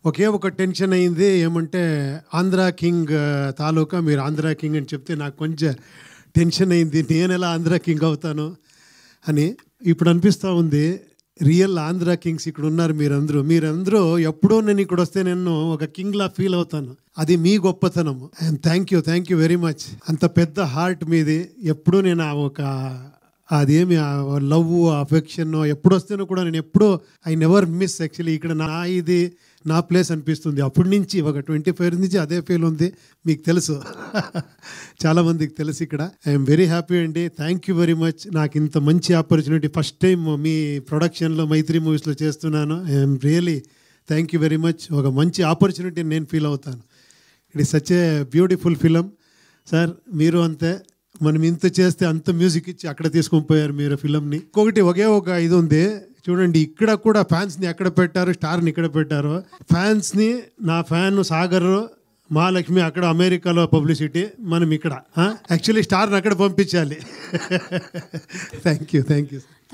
ఒకే ఒక టెన్షన్ అయింది ఏమంటే ఆంధ్ర కింగ్ తాలూకా మీరు ఆంధ్ర కింగ్ అని చెప్తే నాకు కొంచెం టెన్షన్ అయింది, నేను ఎలా ఆంధ్ర కింగ్ అవుతాను అని. ఇప్పుడు అనిపిస్తూ ఉంది రియల్ ఆంధ్ర కింగ్స్ ఇక్కడ ఉన్నారు మీరందరూ ఎప్పుడో నేను ఇక్కడ వస్తే నేను ఒక కింగ్లా ఫీల్ అవుతాను. అది మీ గొప్పతనం. And thank you very much. అంత పెద్ద హార్ట్ మీది. ఎప్పుడూ నేను ఒక అదేమి లవ్ అఫెక్షన్ ఎప్పుడు వస్తేనో కూడా నేను ఎప్పుడూ ఐ నెవర్ మిస్. యాక్చువల్లీ ఇక్కడ నా ప్లేస్ అనిపిస్తుంది. అప్పటి నుంచి ఒక 25 నుంచి అదే ఫీల్ ఉంది. మీకు తెలుసు, చాలామందికి తెలుసు. ఇక్కడ ఐఎమ్ వెరీ హ్యాపీ అండి. Thank you very much. నాకు ఇంత మంచి ఆపర్చునిటీ ఫస్ట్ టైం మీ ప్రొడక్షన్లో మైత్రి మూవీస్లో చేస్తున్నాను. I'm really thank you very much. ఒక మంచి ఆపర్చునిటీ నేను ఫీల్ అవుతాను. It is such a beautiful film. Sir మీరు అంతే, మనం ఇంత చేస్తే అంత మ్యూజిక్ ఇచ్చి అక్కడ తీసుకొని పోయారు మీరు ఫిలంని. ఒకే ఒక ఇది ఉంది చూడండి, ఇక్కడ కూడా ఫ్యాన్స్ని ఎక్కడ పెట్టారు, స్టార్ని ఇక్కడ పెట్టారు. ఫ్యాన్స్ని నా ఫ్యాన్ సాగర్ మహాలక్ష్మి అక్కడ అమెరికాలో పబ్లిసిటీ, మనం ఇక్కడ యాక్చువల్లీ స్టార్ని అక్కడ పంపించాలి. Thank you.